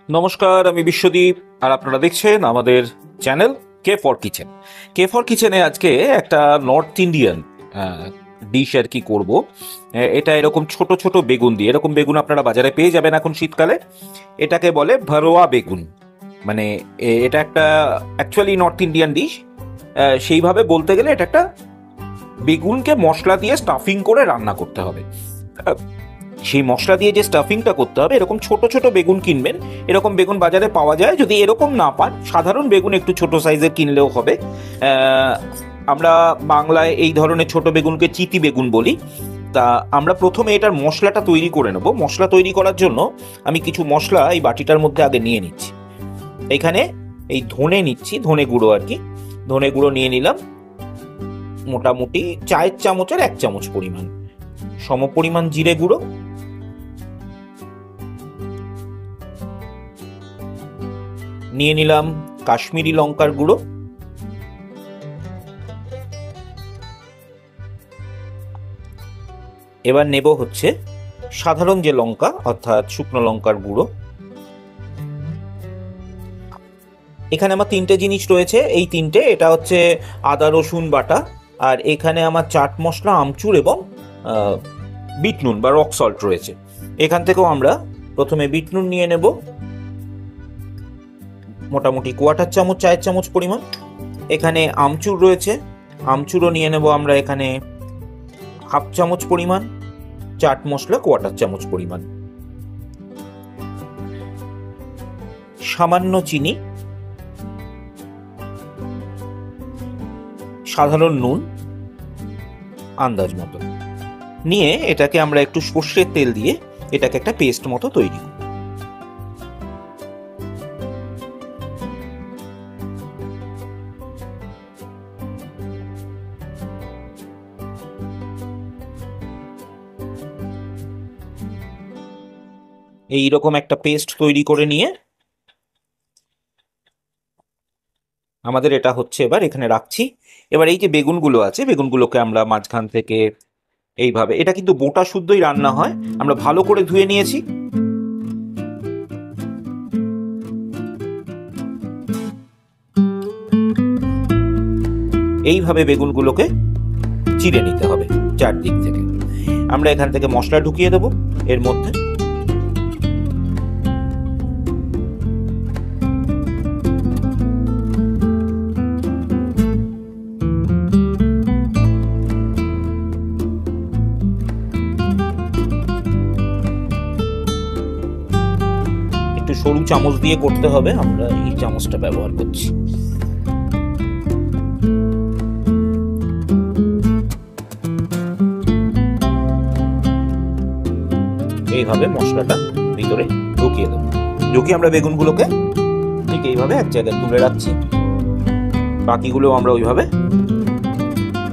নমস্কার, আমি বিশ্বদীপ আর আপনারা দেখছেন আমাদের channel K for kitchen. K for কিচেনে আজকে একটা নর্থ ইন্ডিয়ান ডিশ আর কি করব। এটা এরকম ছোট ছোট বেগুন দিয়ে, এরকম বেগুন আপনারা বাজারে পেয়ে যাবেন এখন শীতকালে। এটাকে বলে ভরোয়া বেগুন। মানে এটা একটা অ্যাকচুয়ালি নর্থ ইন্ডিয়ান ডিশ। সেইভাবে বলতে গেলে এটা একটা বেগুনকে মশলা দিয়ে স্টাফিং করে রান্না করতে হবে। সেই মশলা দিয়ে যে স্টাফিংটা করতে হবে, এরকম ছোট ছোট বেগুন কিনবেন। এরকম বেগুন বাজারে পাওয়া যায়। যদি এরকম না পান, সাধারণ বেগুন একটু ছোট সাইজের কিনলেও হবে। আমরা বাংলায় এই ধরনের ছোট বেগুনকে চিতি বেগুন বলি। তা আমরা প্রথমে এটার মশলাটা তৈরি করে নেব। মশলা তৈরি করার জন্য আমি কিছু মশলা এই বাটিটার মধ্যে আগে নিয়ে নিচ্ছি। এখানে এই ধনে নিচ্ছি, ধনে গুঁড়ো আর কি। ধনে গুঁড়ো নিয়ে নিলাম মোটামুটি চায়ের চামচের 1 চামচ পরিমাণ। সমপরিমাণ জিরে গুঁড়ো, নিয়ে নিলাম কাশ্মীরি লঙ্কার গুঁড়ো, এবার নেব হচ্ছে সাধারণ যে লঙ্কা অর্থাৎ শুকনো লঙ্কার গুঁড়ো। এখানে আমার 3টে জিনিস রয়েছে। এই 3টে, এটা হচ্ছে আদা রসুন বাটা, আর এখানে আমার চাট মশলা, আমচুর এবং বিট নুন বা রক সল্ট রয়েছে। এখান থেকেও আমরা প্রথমে বিট নুন নিয়ে নেব মোটামুটি 1/4 চামচ, চায়ের চামচ পরিমাণ। এখানে আমচুর রয়েছে, আমচুরও নিয়ে নেব আমরা এখানে 1/2 চামচ পরিমাণ। চাট মশলা 1/4 চামচ পরিমাণ। সামান্য চিনি, সাধারণ নুন আন্দাজ মতো নিয়ে এটাকে আমরা একটু সর্ষের তেল দিয়ে এটাকে একটা পেস্ট মতো তৈরি করব। এইরকম একটা পেস্ট তৈরি করে নিয়ে আমাদের এটা হচ্ছে, এবার এখানে রাখছি। এবার এই যে বেগুনগুলো আছে, বেগুনগুলোকে আমরা মাঝখান থেকে এইভাবে, এটা কিন্তু বোটা শুদ্ধই রান্না হয়, আমরা ভালো করে ধুয়ে নিয়েছি। এইভাবে বেগুনগুলোকে চিড়ে নিতে হবে চারদিক থেকে। আমরা এখান থেকে মশলা ঢুকিয়ে দেব এর মধ্যে। একটু সরু চামচ দিয়ে করতে হবে, আমরা এই চামচটা ব্যবহার করছি। এইভাবে মশলাটা ভিতরে ঢুকিয়ে দেবো। ঢুকিয়ে আমরা বেগুনগুলোকে ঠিক এইভাবে এক জায়গায় তুলে রাখছি। বাকিগুলো আমরা ওইভাবে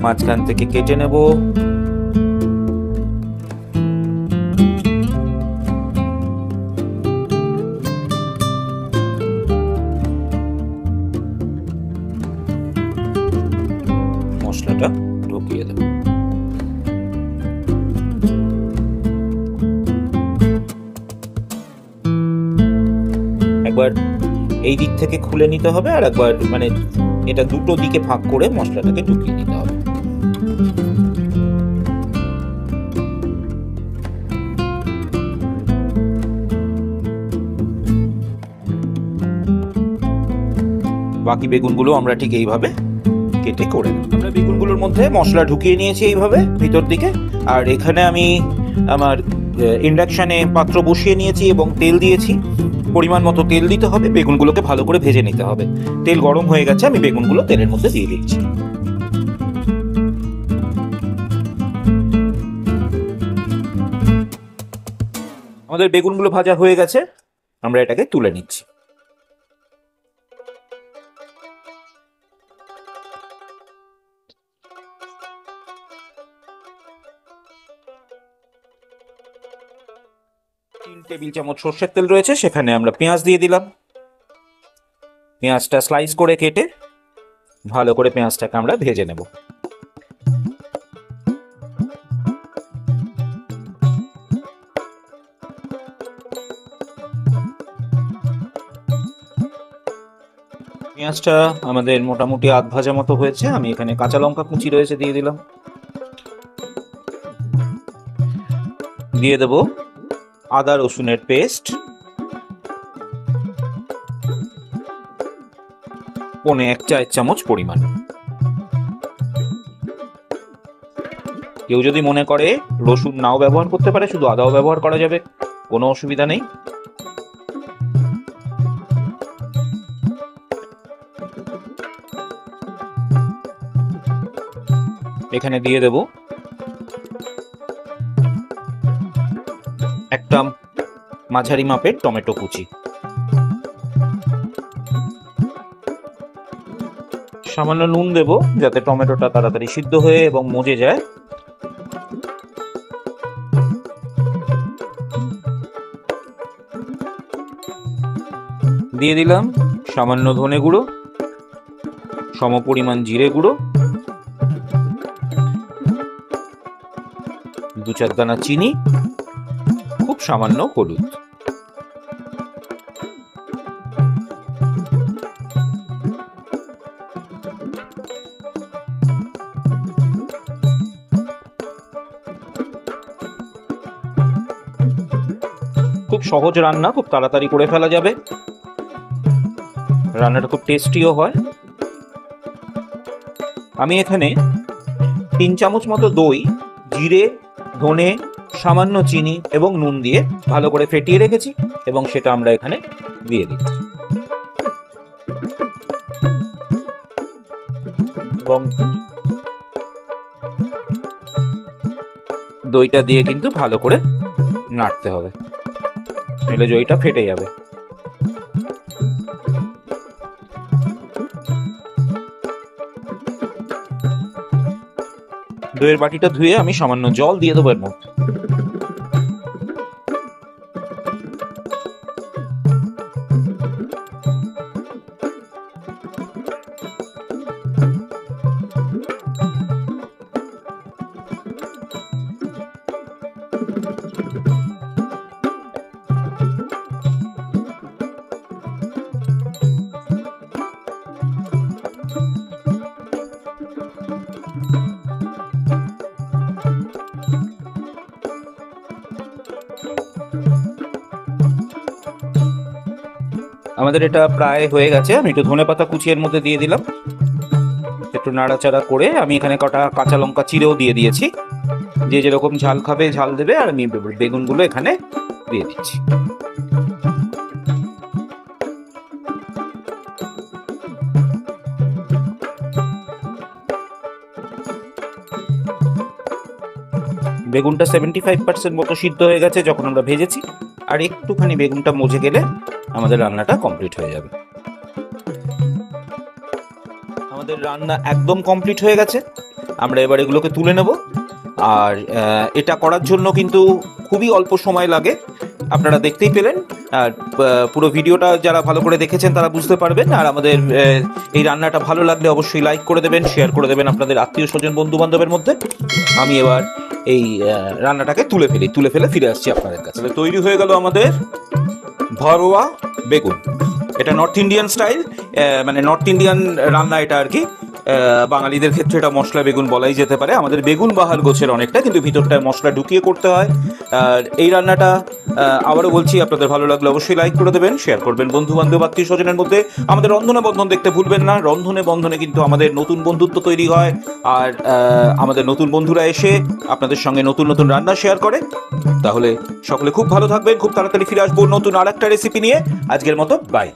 মাঝখান থেকে কেটে নেব। মশলাটা ঢুকিয়ে দেব। একবার এই দিক থেকে খুলে নিতে হবে, আর একবার মানে এটা দুটো দিকে ফাঁক করে মশলাটাকে ঢুকিয়ে দিতে হবে। বাকি বেগুনগুলো আমরা ঠিক এইভাবে কেটে করে নেব। আমরা বেগুনগুলোর মধ্যে মশলা ঢুকিয়ে নিয়েছি এইভাবে ভিতর দিকে। আর এখানে আমি আমার ইন্ডাকশনে পাত্র বসিয়ে নিয়েছি এবং তেল দিয়েছি। পরিমাণ মতো তেল দিতে হবে, বেগুনগুলোকে ভালো করে ভেজে নিতে হবে। তেল গরম হয়ে গেছে, আমি বেগুনগুলো তেলের মধ্যে দিয়ে দিচ্ছি। আমাদের বেগুনগুলো ভাজা হয়ে গেছে, আমরা এটাকে তুলে নিচ্ছি। তিন টেবিল চামচ সর্ষের তেল রয়েছে, সেখানে আমরা পেঁয়াজ দিয়ে দিলাম। পেঁয়াজটা স্লাইস করে কেটে ভালো করে পেঁয়াজটাকে আমরা ভেজে নেব। পেঁয়াজটা আমাদের মোটামুটি আধ ভাজা মতো হয়েছে। আমি এখানে কাঁচা লঙ্কা কুচি রয়েছে দিয়ে দিলাম। দিয়ে দেব আদা রসুনের পেস্ট, 1 চায়ের চামচ পরিমাণ। কেউ যদি মনে করে রসুন নাও ব্যবহার করতে পারে, শুধু আদাও ব্যবহার করা যাবে, কোনো অসুবিধা নেই। এখানে দিয়ে দেব একটা মাঝারি মাপের টমেটো কুচি, সামান্য নুন দেব যাতে টমেটোটা তাড়াতাড়ি সিদ্ধ হয়ে এবং মজে যায়। দিয়ে দিলাম সামান্য ধনে গুঁড়ো, সমপরিমাণ জিরে গুঁড়ো, 2-4 দানা চিনি, খুব সামান্য হলুদ। খুব সহজ রান্না, খুব তাড়াতাড়ি করে ফেলা যাবে, রান্নাটা খুব টেস্টিও হয়। আমি এখানে 3 চামচ মতো দই, জিরে, ধনে, সামান্য চিনি এবং নুন দিয়ে ভালো করে ফেটিয়ে রেখেছি এবং সেটা আমরা এখানে দিয়ে দিচ্ছি। এবং দইটা দিয়ে কিন্তু ভালো করে নাড়তে হবে, নইলে দইটা ফেটে যাবে। দইয়ের বাটিটা ধুয়ে আমি সামান্য জল দিয়ে দেবো এর মধ্যে। আমাদের এটা প্রায় হয়ে গেছে। আমি একটু ধনেপাতা কুচি এর মধ্যে দিয়ে দিলাম, একটু নাড়াচাড়া করে আমি এখানে কটা কাঁচা লঙ্কা চিরেও দিয়ে দিয়েছি। যে যেরকম ঝাল খাবে ঝাল দেবে, আর আমি বেগুনগুলো এখানে দিয়ে দিচ্ছি। বেগুনটা 75% মতো সিদ্ধ হয়ে গেছে যখন আমরা ভেজেছি, আর একটুখানি বেগুনটা মজে গেলে আমাদের রান্নাটা কমপ্লিট হয়ে যাবে। আমাদের রান্না একদম কমপ্লিট হয়ে গেছে। আমরা এবার এগুলোকে তুলে নেব। আর এটা করার জন্য কিন্তু খুবই অল্প সময় লাগে, আপনারা দেখতেই পেলেন। আর পুরো ভিডিওটা যারা ভালো করে দেখেছেন তারা বুঝতে পারবেন। আর আমাদের এই রান্নাটা ভালো লাগলে অবশ্যই লাইক করে দেবেন, শেয়ার করে দেবেন আপনাদের আত্মীয় স্বজন বন্ধু বান্ধবের মধ্যে। আমি এবার এই রান্নাটাকে তুলে ফেলে ফিরে আসছি আপনাদের কাছে। তৈরি হয়ে গেল আমাদের ভরোয়া বেগুন। এটা নর্থ ইন্ডিয়ান স্টাইল, মানে নর্থ ইন্ডিয়ান রান্না এটা আর কি। বাঙালিদের ক্ষেত্রে এটা মশলা বেগুন বলাই যেতে পারে। আমাদের বেগুন বাহার গোছের অনেকটা, কিন্তু ভিতরটায় মশলা ঢুকিয়ে করতে হয়। আর এই রান্নাটা আবারও বলছি, আপনাদের ভালো লাগলে অবশ্যই লাইক করে দেবেন, শেয়ার করবেন বন্ধু বান্ধব আত্মীয় স্বজনের মধ্যে। আমাদের রন্ধনে বন্ধন দেখতে ভুলবেন না। রন্ধনে বন্ধনে কিন্তু আমাদের নতুন বন্ধুত্ব তৈরি হয়, আর আমাদের নতুন বন্ধুরা এসে আপনাদের সঙ্গে নতুন নতুন রান্না শেয়ার করে। তাহলে সকলে খুব ভালো থাকবেন, খুব তাড়াতাড়ি ফিরে আসবো নতুন আর একটা রেসিপি নিয়ে। আজকের মতো বাই।